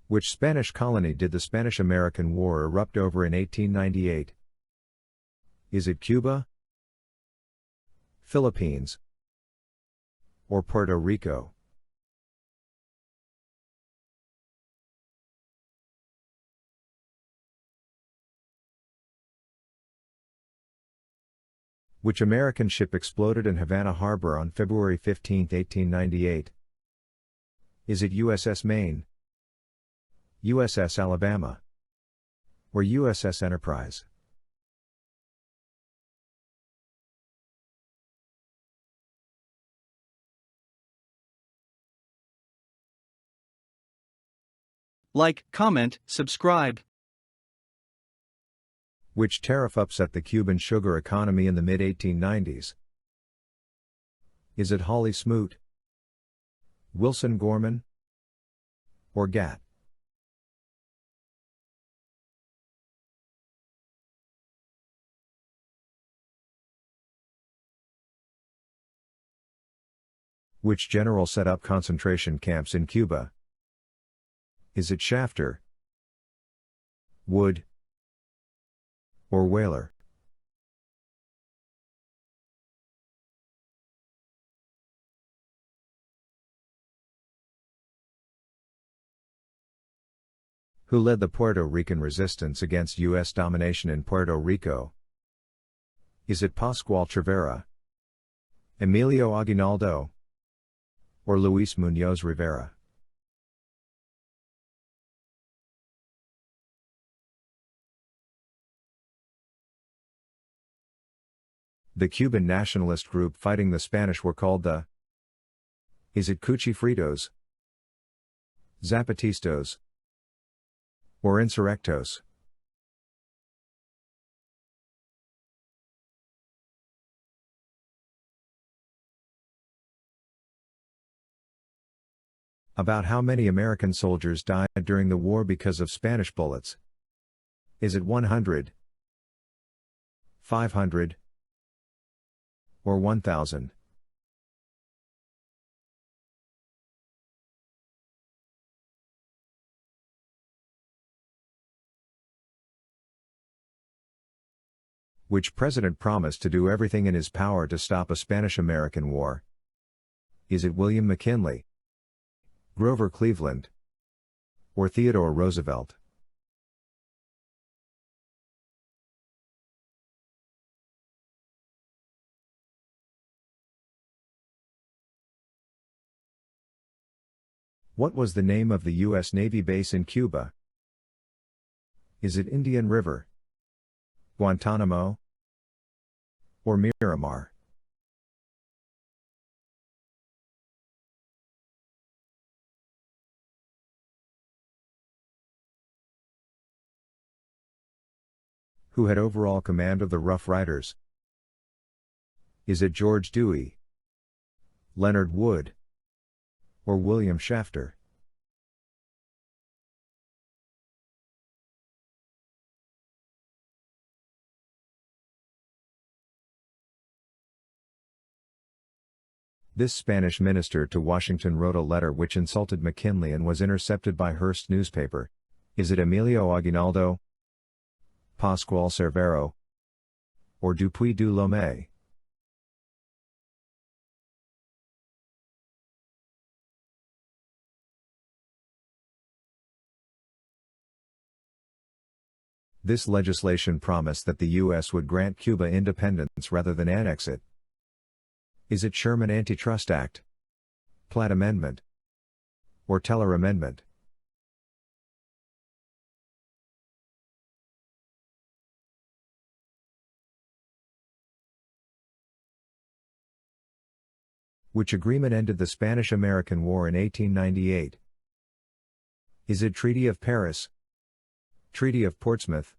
Which Spanish colony did the Spanish-American War erupt over in 1898? Is it Cuba, Philippines, or Puerto Rico? Which American ship exploded in Havana Harbor on February 15, 1898? Is it USS Maine, USS Alabama, or USS Enterprise? Like, comment, subscribe. Which tariff upset the Cuban sugar economy in the mid-1890s? Is it Hawley-Smoot, Wilson Gorman, or GATT? Which general set up concentration camps in Cuba? Is it Shafter, Wood, or Whaler? Who led the Puerto Rican resistance against U.S. domination in Puerto Rico? Is it Pascual Cervera, Emilio Aguinaldo, or Luis Muñoz Rivera? The Cuban nationalist group fighting the Spanish were called the... Is it cuchifritos, zapatistas, or insurrectos? About how many American soldiers died during the war because of Spanish bullets? Is it 100, 500, or 1,000? Which president promised to do everything in his power to stop a Spanish-American war? Is it William McKinley, Grover Cleveland, or Theodore Roosevelt? What was the name of the U.S. Navy base in Cuba? Is it Indian River, Guantanamo, or Miramar? Who had overall command of the Rough Riders? Is it George Dewey, Leonard Wood, or William Shafter? This Spanish minister to Washington wrote a letter which insulted McKinley and was intercepted by Hearst newspaper. Is it Emilio Aguinaldo, Pascual Cervera, or Dupuy Lome? This legislation promised that the U.S. would grant Cuba independence rather than annex it. Is it Sherman Antitrust Act, Platt Amendment, or Teller Amendment? Which agreement ended the Spanish-American War in 1898? Is it Treaty of Paris, Treaty of Portsmouth,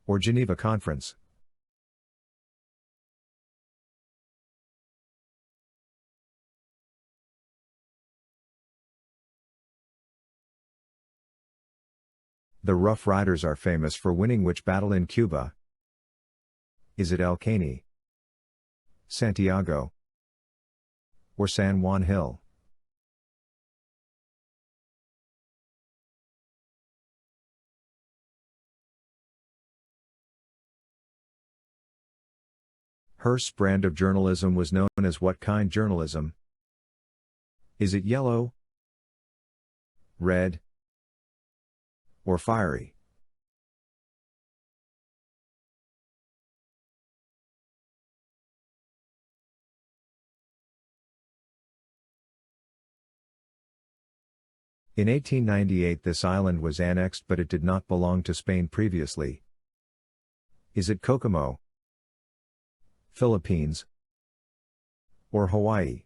or Geneva Conference? The Rough Riders are famous for winning which battle in Cuba? Is it El Caney, Santiago, or San Juan Hill? Hearst's brand of journalism was known as what kind journalism? Is it yellow, red, or fiery? In 1898 this island was annexed but it did not belong to Spain previously. Is it Kokomo, Philippines, or Hawaii?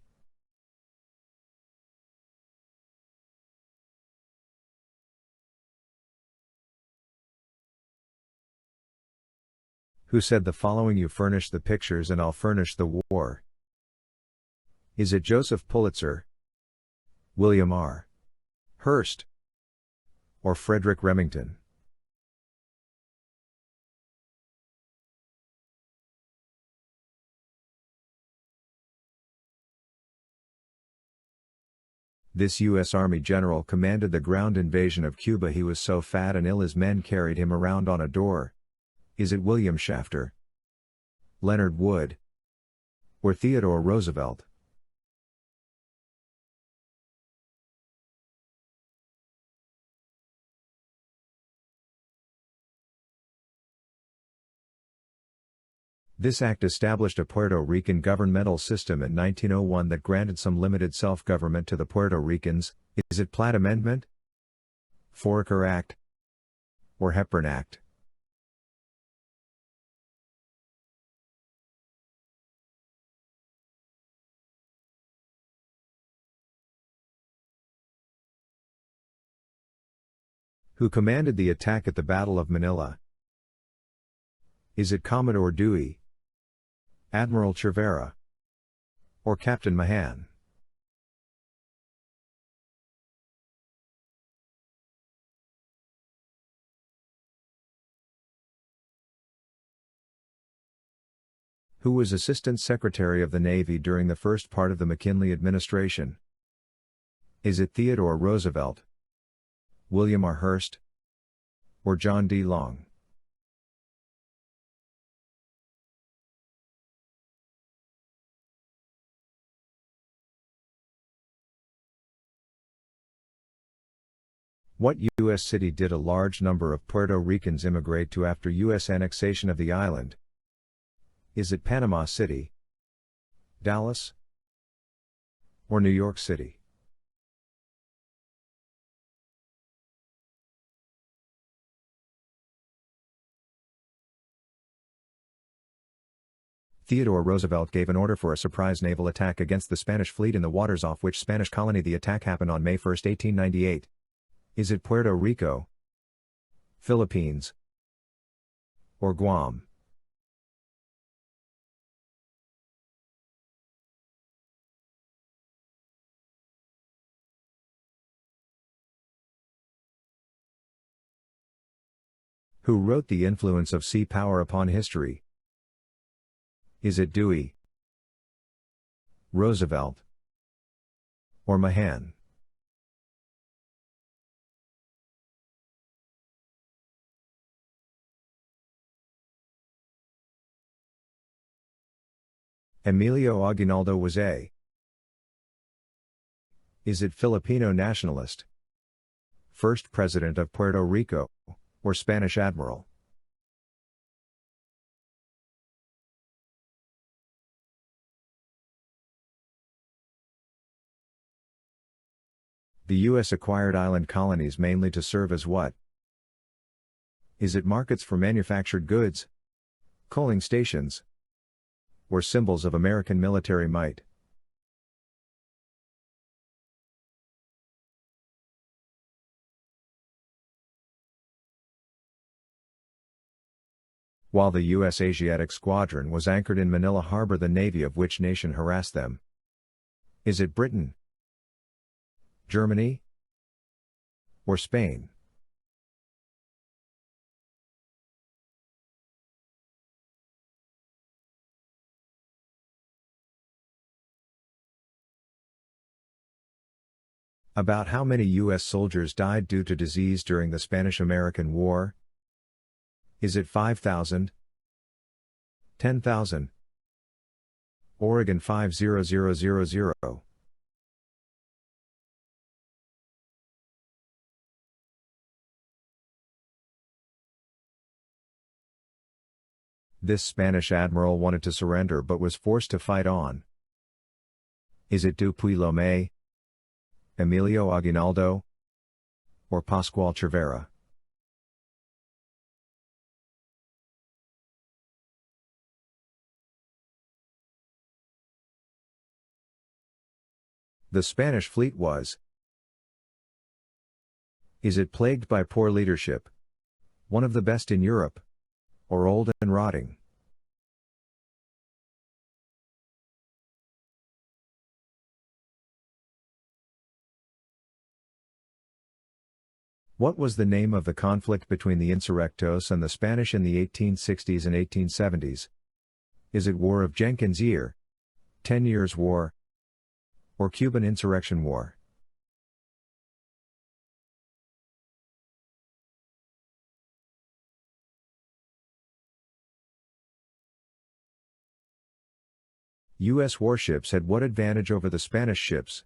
Who said the following? You furnish the pictures and I'll furnish the war? Is it Joseph Pulitzer, William R. Hearst, or Frederick Remington? This U.S. Army general commanded the ground invasion of Cuba. He was so fat and ill his men carried him around on a door. Is it William Shafter, Leonard Wood, or Theodore Roosevelt? This act established a Puerto Rican governmental system in 1901 that granted some limited self-government to the Puerto Ricans. Is it Platt Amendment, Foraker Act, or Hepburn Act? Who commanded the attack at the Battle of Manila? Is it Commodore Dewey, Admiral Cervera, or Captain Mahan? Who was Assistant Secretary of the Navy during the first part of the McKinley administration? Is it Theodore Roosevelt, William R. Hearst, or John D. Long? What U.S. city did a large number of Puerto Ricans immigrate to after U.S. annexation of the island? Is it Panama City, Dallas, or New York City? Theodore Roosevelt gave an order for a surprise naval attack against the Spanish fleet in the waters off which Spanish colony. The attack happened on May 1, 1898. Is it Puerto Rico, Philippines, or Guam? Who wrote The Influence of Sea Power Upon History? Is it Dewey, Roosevelt, or Mahan? Emilio Aguinaldo was a. Is it Filipino nationalist, first president of Puerto Rico, or Spanish admiral? The U.S. acquired island colonies mainly to serve as what? Is it markets for manufactured goods, coaling stations, or symbols of American military might? While the U.S. Asiatic Squadron was anchored in Manila Harbor, the navy of which nation harassed them? Is it Britain, Germany, or Spain? About how many U.S. soldiers died due to disease during the Spanish-American War? Is it 5,000, 10,000, Oregon 50000. This Spanish admiral wanted to surrender but was forced to fight on. Is it Dupuy Lome, Emilio Aguinaldo, or Pascual Cervera? The Spanish fleet was. Is it plagued by poor leadership, one of the best in Europe, or old and rotting? What was the name of the conflict between the insurrectos and the Spanish in the 1860s and 1870s? Is it War of Jenkins Ear, 10 Years' War, or Cuban Insurrection War? U.S. warships had what advantage over the Spanish ships?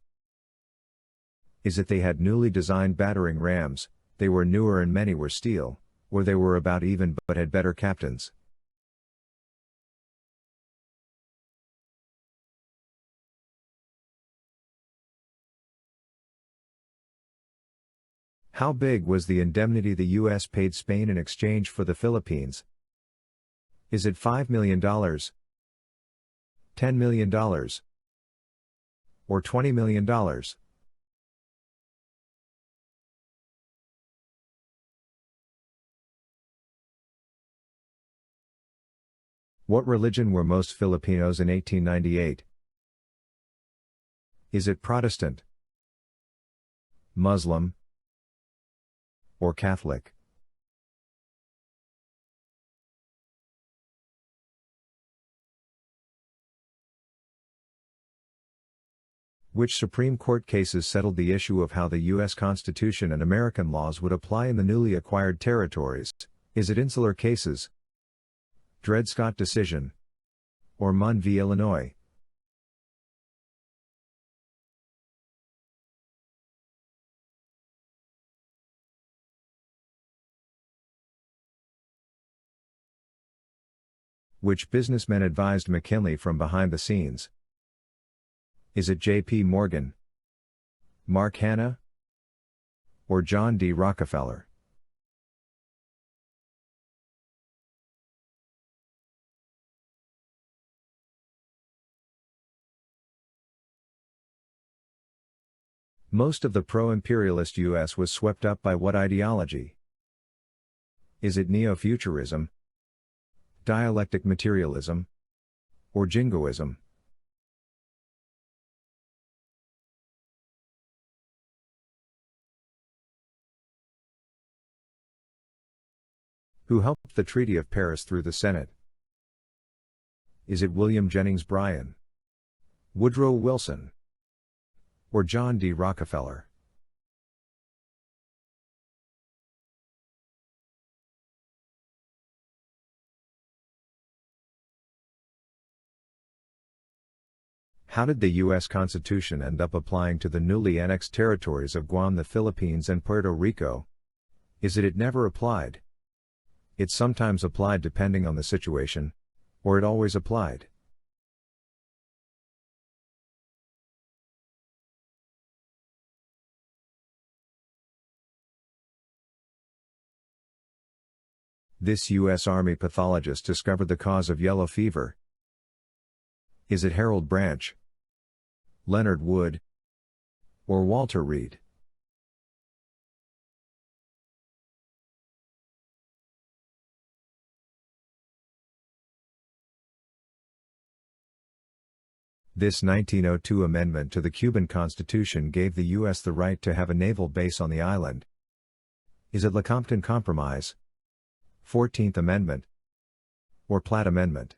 Is it they had newly designed battering rams, they were newer and many were steel, or they were about even but had better captains? How big was the indemnity the U.S. paid Spain in exchange for the Philippines? Is it $5 million, $10 million, or $20 million? What religion were most Filipinos in 1898? Is it Protestant, Muslim, or Catholic? Which Supreme Court cases settled the issue of how the U.S. Constitution and American laws would apply in the newly acquired territories? Is it Insular Cases, Dred Scott decision, or Munn v. Illinois? Which businessmen advised McKinley from behind the scenes? Is it J.P. Morgan, Mark Hanna, or John D. Rockefeller? Most of the pro-imperialist U.S. was swept up by what ideology? Is it neo-futurism, dialectic materialism, or jingoism? Who helped the Treaty of Paris through the Senate? Is it William Jennings Bryan, Woodrow Wilson, or John D. Rockefeller? How did the U.S. Constitution end up applying to the newly annexed territories of Guam, the Philippines, and Puerto Rico? Is it never applied? It sometimes applied depending on the situation, or it always applied? This U.S. Army pathologist discovered the cause of yellow fever. Is it Harold Branch, Leonard Wood, or Walter Reed? This 1902 amendment to the Cuban Constitution gave the U.S. the right to have a naval base on the island. Is it Lecompton Compromise, 14th Amendment, or Platt Amendment?